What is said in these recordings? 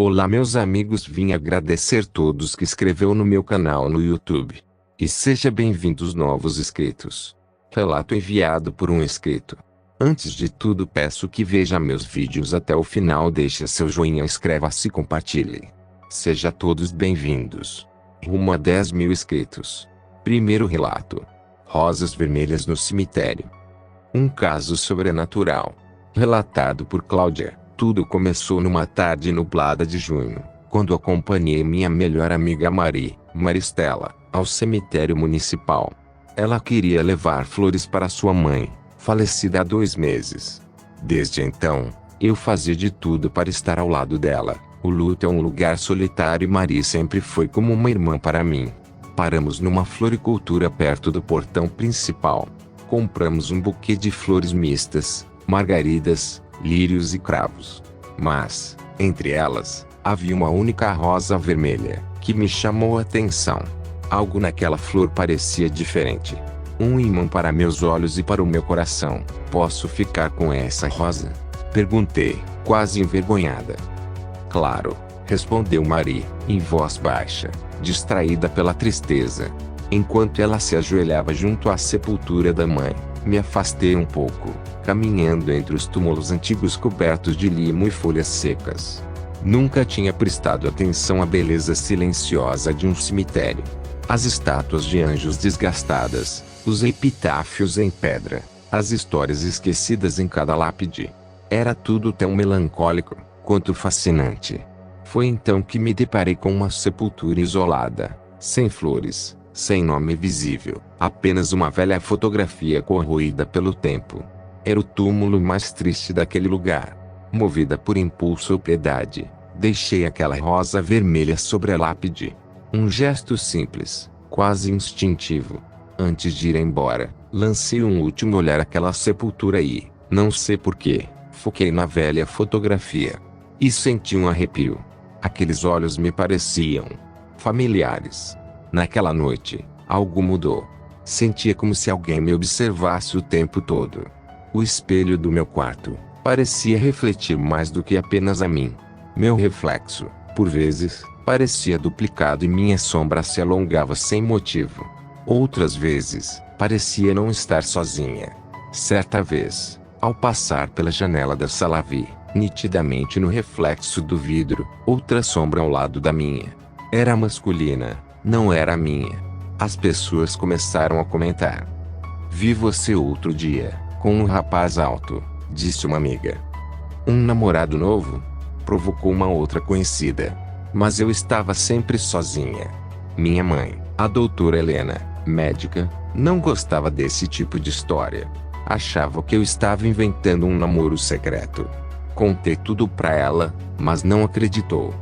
Olá meus amigos, vim agradecer todos que inscreveu no meu canal no YouTube. E seja bem-vindos novos inscritos. Relato enviado por um inscrito. Antes de tudo peço que veja meus vídeos até o final, deixe seu joinha, inscreva-se e compartilhe. Seja todos bem-vindos. Rumo a 10 mil inscritos. Primeiro relato. Rosas vermelhas no cemitério. Um caso sobrenatural. Relatado por Cláudia. Tudo começou numa tarde nublada de junho, quando acompanhei minha melhor amiga Maristela, ao cemitério municipal. Ela queria levar flores para sua mãe, falecida há 2 meses. Desde então, eu fazia de tudo para estar ao lado dela. O luto é um lugar solitário e Mari sempre foi como uma irmã para mim. Paramos numa floricultura perto do portão principal. Compramos um buquê de flores mistas, margaridas, lírios e cravos. Mas, entre elas, havia uma única rosa vermelha, que me chamou a atenção. Algo naquela flor parecia diferente. Um imã para meus olhos e para o meu coração. Posso ficar com essa rosa? Perguntei, quase envergonhada. Claro, respondeu Mari, em voz baixa, distraída pela tristeza. Enquanto ela se ajoelhava junto à sepultura da mãe, me afastei um pouco, caminhando entre os túmulos antigos cobertos de limo e folhas secas. Nunca tinha prestado atenção à beleza silenciosa de um cemitério. As estátuas de anjos desgastadas, os epitáfios em pedra, as histórias esquecidas em cada lápide. Era tudo tão melancólico, quanto fascinante. Foi então que me deparei com uma sepultura isolada, sem flores, sem nome visível, apenas uma velha fotografia corroída pelo tempo. Era o túmulo mais triste daquele lugar. Movida por impulso ou piedade, deixei aquela rosa vermelha sobre a lápide. Um gesto simples, quase instintivo. Antes de ir embora, lancei um último olhar àquela sepultura e, não sei porquê, foquei na velha fotografia. E senti um arrepio. Aqueles olhos me pareciam familiares. Naquela noite, algo mudou. Sentia como se alguém me observasse o tempo todo. O espelho do meu quarto parecia refletir mais do que apenas a mim. Meu reflexo, por vezes, parecia duplicado e minha sombra se alongava sem motivo. Outras vezes, parecia não estar sozinha. Certa vez, ao passar pela janela da sala vi, nitidamente no reflexo do vidro, outra sombra ao lado da minha. Era masculina. Não era minha. As pessoas começaram a comentar. Vi você outro dia, com um rapaz alto, disse uma amiga. Um namorado novo? Provocou uma outra conhecida. Mas eu estava sempre sozinha. Minha mãe, a doutora Helena, médica, não gostava desse tipo de história. Achava que eu estava inventando um namoro secreto. Contei tudo pra ela, mas não acreditou.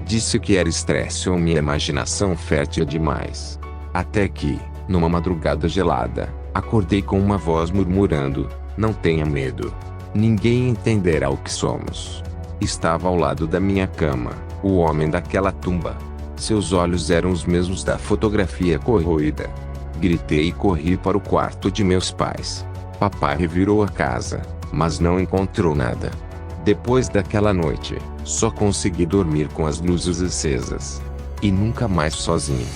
Disse que era estresse ou minha imaginação fértil demais. Até que, numa madrugada gelada, acordei com uma voz murmurando: não tenha medo. Ninguém entenderá o que somos. Estava ao lado da minha cama, o homem daquela tumba. Seus olhos eram os mesmos da fotografia corroída. Gritei e corri para o quarto de meus pais. Papai revirou a casa, mas não encontrou nada. Depois daquela noite, só consegui dormir com as luzes acesas. E nunca mais sozinho.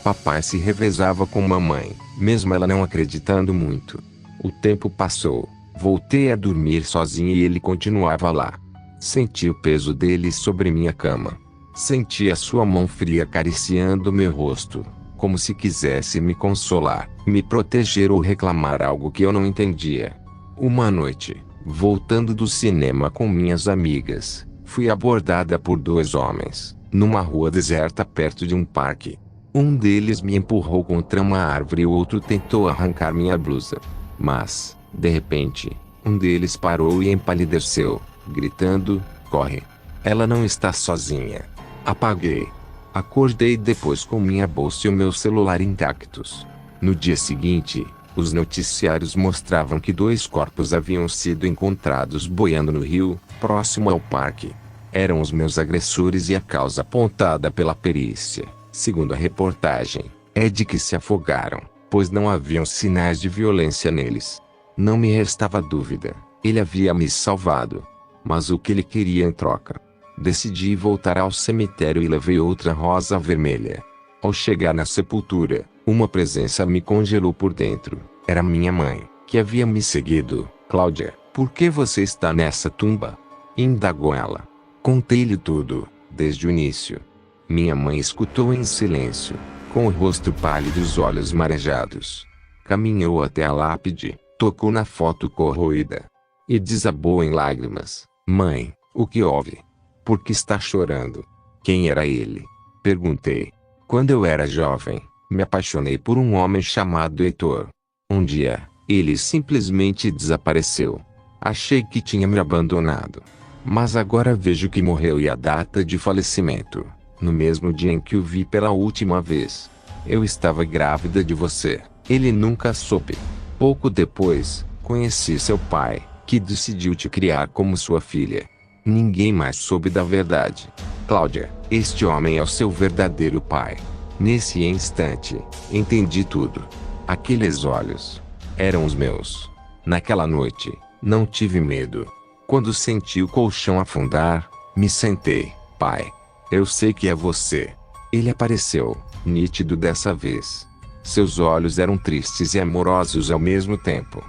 Papai se revezava com mamãe, mesmo ela não acreditando muito. O tempo passou, voltei a dormir sozinho e ele continuava lá. Senti o peso dele sobre minha cama. Senti a sua mão fria acariciando meu rosto, como se quisesse me consolar, me proteger ou reclamar algo que eu não entendia. Uma noite, voltando do cinema com minhas amigas, fui abordada por 2 homens, numa rua deserta perto de um parque. Um deles me empurrou contra uma árvore e o outro tentou arrancar minha blusa. Mas, de repente, um deles parou e empalideceu, gritando: corre! Ela não está sozinha. Apaguei. Acordei depois com minha bolsa e o meu celular intactos. No dia seguinte, os noticiários mostravam que 2 corpos haviam sido encontrados boiando no rio, próximo ao parque. Eram os meus agressores e a causa apontada pela perícia, segundo a reportagem, é de que se afogaram, pois não haviam sinais de violência neles. Não me restava dúvida, ele havia me salvado. Mas o que ele queria em troca? Decidi voltar ao cemitério e levei outra rosa vermelha. Ao chegar na sepultura, uma presença me congelou por dentro. Era minha mãe, que havia me seguido. Cláudia, por que você está nessa tumba? Indagou ela. Contei-lhe tudo, desde o início. Minha mãe escutou em silêncio, com o rosto pálido e os olhos marejados. Caminhou até a lápide, tocou na foto corroída e desabou em lágrimas. Mãe, o que houve? Por que está chorando? Quem era ele? Perguntei. Quando eu era jovem, me apaixonei por um homem chamado Heitor. Um dia, ele simplesmente desapareceu. Achei que tinha me abandonado. Mas agora vejo que morreu e a data de falecimento, no mesmo dia em que o vi pela última vez. Eu estava grávida de você. Ele nunca soube. Pouco depois, conheci seu pai, que decidiu te criar como sua filha. Ninguém mais soube da verdade. Cláudia, este homem é o seu verdadeiro pai. Nesse instante, entendi tudo. Aqueles olhos eram os meus. Naquela noite, não tive medo. Quando senti o colchão afundar, me sentei. Pai, eu sei que é você. Ele apareceu, nítido dessa vez. Seus olhos eram tristes e amorosos ao mesmo tempo.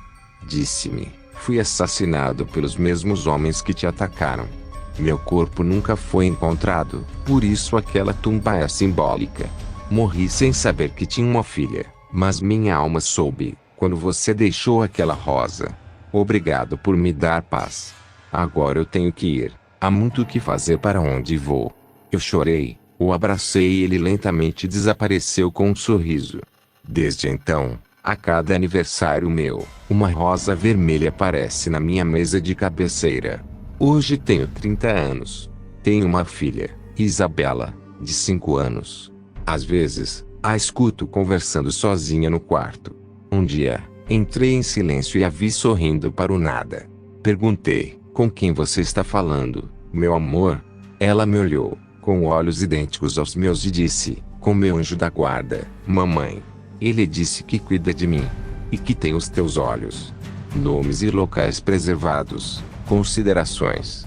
Disse-me: fui assassinado pelos mesmos homens que te atacaram. Meu corpo nunca foi encontrado, por isso aquela tumba é simbólica. Morri sem saber que tinha uma filha, mas minha alma soube, quando você deixou aquela rosa. Obrigado por me dar paz. Agora eu tenho que ir. Há muito o que fazer para onde vou. Eu chorei, o abracei e ele lentamente desapareceu com um sorriso. Desde então, a cada aniversário meu, uma rosa vermelha aparece na minha mesa de cabeceira. Hoje tenho 30 anos. Tenho uma filha, Isabela, de 5 anos. Às vezes, a escuto conversando sozinha no quarto. Um dia, entrei em silêncio e a vi sorrindo para o nada. Perguntei: com quem você está falando, meu amor? Ela me olhou, com olhos idênticos aos meus e disse: com meu anjo da guarda, mamãe. Ele disse que cuida de mim. E que tem os teus olhos. Nomes e locais preservados. Considerações.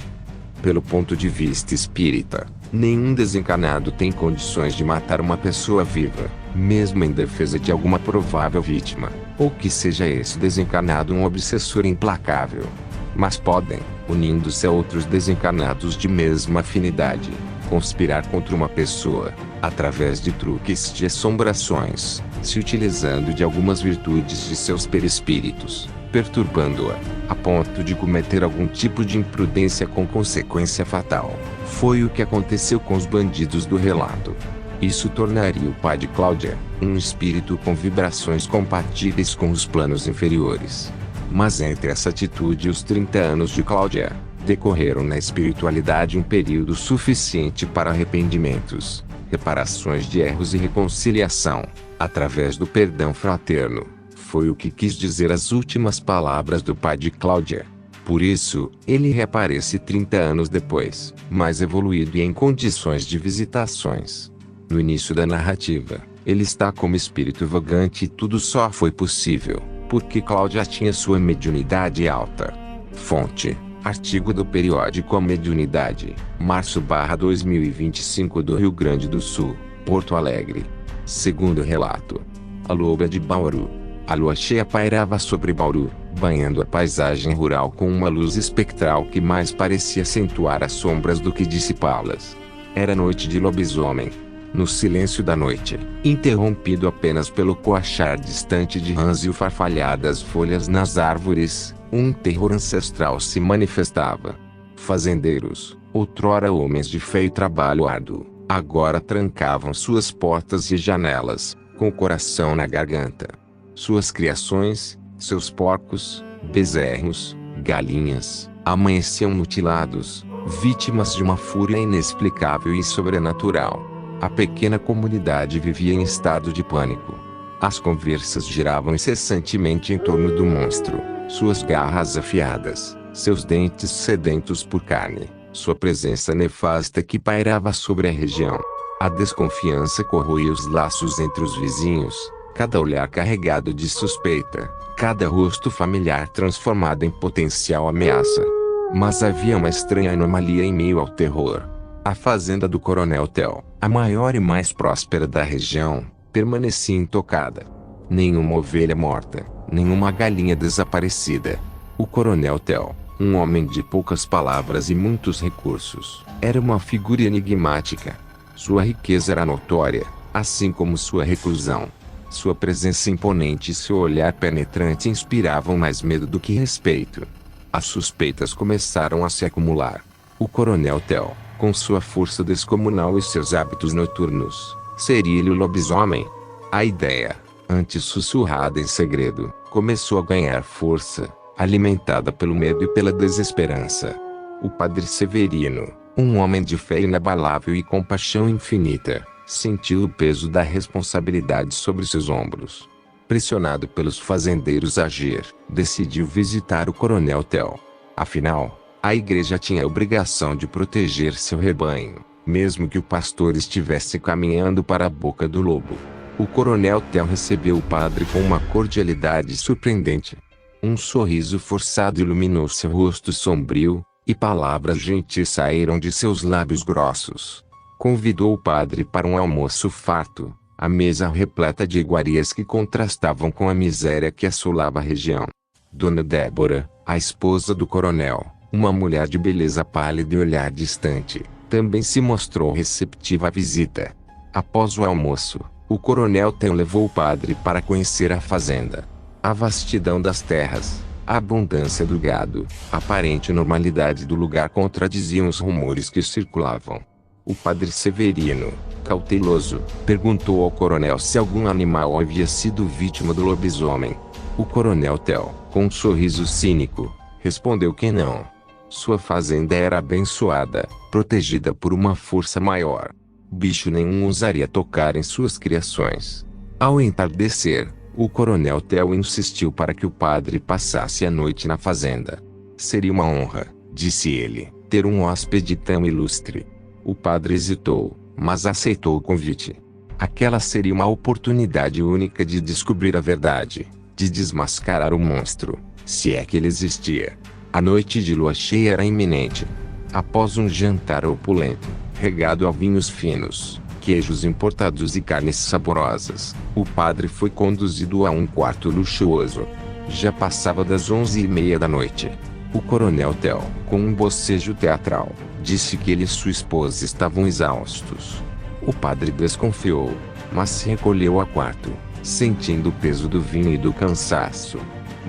Pelo ponto de vista espírita, nenhum desencarnado tem condições de matar uma pessoa viva, mesmo em defesa de alguma provável vítima, ou que seja esse desencarnado um obsessor implacável. Mas podem, unindo-se a outros desencarnados de mesma afinidade, conspirar contra uma pessoa, através de truques de assombrações, se utilizando de algumas virtudes de seus perispíritos, perturbando-a, a ponto de cometer algum tipo de imprudência com consequência fatal. Foi o que aconteceu com os bandidos do relato. Isso tornaria o pai de Cláudia um espírito com vibrações compatíveis com os planos inferiores. Mas entre essa atitude e os 30 anos de Cláudia, decorreram na espiritualidade um período suficiente para arrependimentos, reparações de erros e reconciliação, através do perdão fraterno. Foi o que quis dizer as últimas palavras do pai de Cláudia. Por isso, ele reaparece 30 anos depois, mais evoluído e em condições de visitações. No início da narrativa, ele está como espírito vagante e tudo só foi possível porque Cláudia tinha sua mediunidade alta. Fonte: artigo do periódico A Mediunidade, março/2025 do Rio Grande do Sul, Porto Alegre. Segundo relato: a loba de Bauru. A lua cheia pairava sobre Bauru, banhando a paisagem rural com uma luz espectral que mais parecia acentuar as sombras do que dissipá-las. Era noite de lobisomem. No silêncio da noite, interrompido apenas pelo coachar distante de rãs e o farfalhar das folhas nas árvores, um terror ancestral se manifestava. Fazendeiros, outrora homens de feio trabalho árduo, agora trancavam suas portas e janelas, com o coração na garganta. Suas criações, seus porcos, bezerros, galinhas, amanheciam mutilados, vítimas de uma fúria inexplicável e sobrenatural. A pequena comunidade vivia em estado de pânico. As conversas giravam incessantemente em torno do monstro, suas garras afiadas, seus dentes sedentos por carne, sua presença nefasta que pairava sobre a região. A desconfiança corroía os laços entre os vizinhos, cada olhar carregado de suspeita, cada rosto familiar transformado em potencial ameaça. Mas havia uma estranha anomalia em meio ao terror. A fazenda do Coronel Tel, a maior e mais próspera da região, permanecia intocada. Nenhuma ovelha morta, nenhuma galinha desaparecida. O Coronel Tel, um homem de poucas palavras e muitos recursos, era uma figura enigmática. Sua riqueza era notória, assim como sua reclusão. Sua presença imponente e seu olhar penetrante inspiravam mais medo do que respeito. As suspeitas começaram a se acumular. O Coronel Tel, com sua força descomunal e seus hábitos noturnos, seria ele o lobisomem? A ideia, antes sussurrada em segredo, começou a ganhar força, alimentada pelo medo e pela desesperança. O Padre Severino, um homem de fé inabalável e compaixão infinita, sentiu o peso da responsabilidade sobre seus ombros. Pressionado pelos fazendeiros a agir, decidiu visitar o Coronel Tel. Afinal, a igreja tinha a obrigação de proteger seu rebanho, mesmo que o pastor estivesse caminhando para a boca do lobo. O Coronel Tel recebeu o padre com uma cordialidade surpreendente. Um sorriso forçado iluminou seu rosto sombrio, e palavras gentis saíram de seus lábios grossos. Convidou o padre para um almoço farto, a mesa repleta de iguarias que contrastavam com a miséria que assolava a região. Dona Débora, a esposa do coronel, uma mulher de beleza pálida e olhar distante, também se mostrou receptiva à visita. Após o almoço, o Coronel Tel levou o padre para conhecer a fazenda. A vastidão das terras, a abundância do gado, a aparente normalidade do lugar contradiziam os rumores que circulavam. O Padre Severino, cauteloso, perguntou ao coronel se algum animal havia sido vítima do lobisomem. O Coronel Tel, com um sorriso cínico, respondeu que não. Sua fazenda era abençoada, protegida por uma força maior. Bicho nenhum ousaria tocar em suas criações. Ao entardecer, o Coronel Tel insistiu para que o padre passasse a noite na fazenda. Seria uma honra, disse ele, ter um hóspede tão ilustre. O padre hesitou, mas aceitou o convite. Aquela seria uma oportunidade única de descobrir a verdade, de desmascarar o monstro, se é que ele existia. A noite de lua cheia era iminente. Após um jantar opulento, regado a vinhos finos, queijos importados e carnes saborosas, o padre foi conduzido a um quarto luxuoso. Já passava das 11h30 da noite. O Coronel Tel, com um bocejo teatral, disse que ele e sua esposa estavam exaustos. O padre desconfiou, mas se recolheu ao quarto, sentindo o peso do vinho e do cansaço.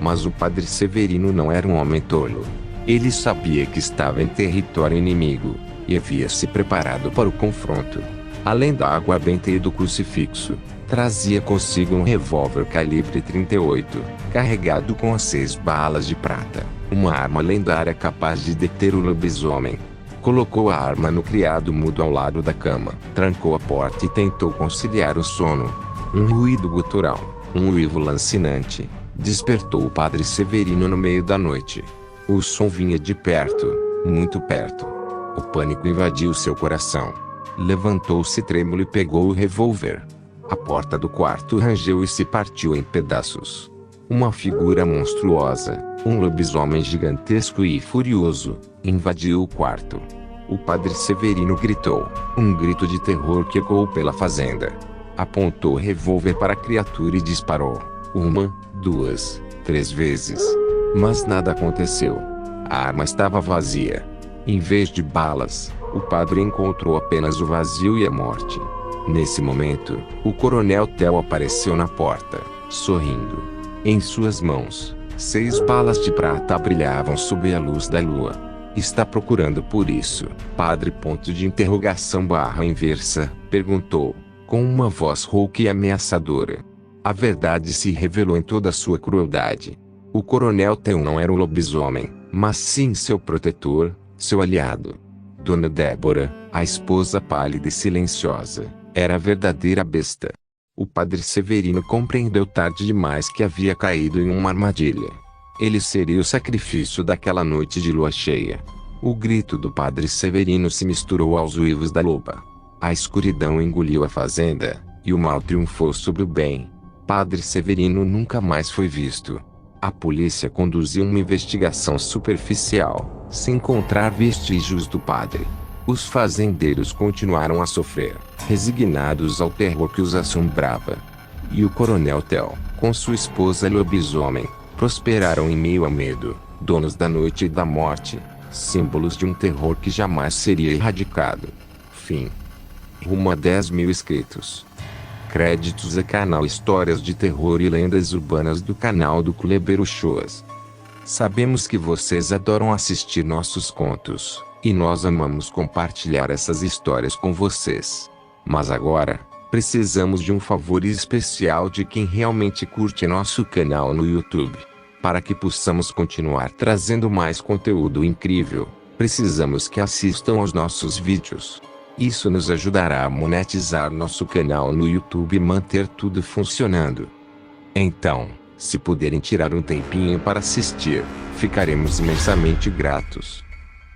Mas o Padre Severino não era um homem tolo. Ele sabia que estava em território inimigo, e havia se preparado para o confronto. Além da água benta e do crucifixo, trazia consigo um revólver calibre 38, carregado com as 6 balas de prata, uma arma lendária capaz de deter o lobisomem. Colocou a arma no criado mudo ao lado da cama, trancou a porta e tentou conciliar o sono. Um ruído gutural, um uivo lancinante, despertou o Padre Severino no meio da noite. O som vinha de perto, muito perto. O pânico invadiu seu coração. Levantou-se trêmulo e pegou o revólver. A porta do quarto rangeu e se partiu em pedaços. Uma figura monstruosa, um lobisomem gigantesco e furioso, invadiu o quarto. O Padre Severino gritou, um grito de terror que ecoou pela fazenda. Apontou o revólver para a criatura e disparou. 1, 2, 3 vezes. Mas nada aconteceu. A arma estava vazia. Em vez de balas, o padre encontrou apenas o vazio e a morte. Nesse momento, o Coronel Tel apareceu na porta, sorrindo. Em suas mãos, 6 balas de prata brilhavam sob a luz da lua. Está procurando por isso, padre? Ponto de interrogação barra inversa, perguntou, com uma voz rouca e ameaçadora. A verdade se revelou em toda a sua crueldade. O Coronel Tel não era o lobisomem, mas sim seu protetor, seu aliado. Dona Débora, a esposa pálida e silenciosa, era a verdadeira besta. O Padre Severino compreendeu tarde demais que havia caído em uma armadilha. Ele seria o sacrifício daquela noite de lua cheia. O grito do Padre Severino se misturou aos uivos da loba. A escuridão engoliu a fazenda, e o mal triunfou sobre o bem. Padre Severino nunca mais foi visto. A polícia conduziu uma investigação superficial, sem encontrar vestígios do padre. Os fazendeiros continuaram a sofrer, resignados ao terror que os assombrava. E o Coronel Tel, com sua esposa Lobisomem, prosperaram em meio ao medo, donos da noite e da morte, símbolos de um terror que jamais seria erradicado. Fim. Rumo a 10.000 inscritos. Créditos a canal Histórias de Terror e Lendas Urbanas do canal do Culebeiro Shows. Sabemos que vocês adoram assistir nossos contos, e nós amamos compartilhar essas histórias com vocês. Mas agora, precisamos de um favor especial de quem realmente curte nosso canal no YouTube. Para que possamos continuar trazendo mais conteúdo incrível, precisamos que assistam aos nossos vídeos. Isso nos ajudará a monetizar nosso canal no YouTube e manter tudo funcionando. Então, se puderem tirar um tempinho para assistir, ficaremos imensamente gratos.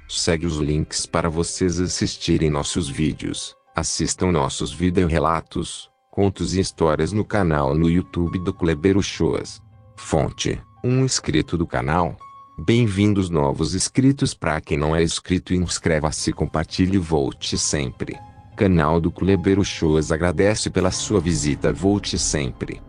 Segue os links para vocês assistirem nossos vídeos, assistam nossos videorelatos, contos e histórias no canal no YouTube do Culebeiro Shows. Fonte: um inscrito do canal. Bem-vindos novos inscritos. Para quem não é inscrito, inscreva-se, compartilhe e volte sempre. Canal do Culebeiro Shows agradece pela sua visita. Volte sempre.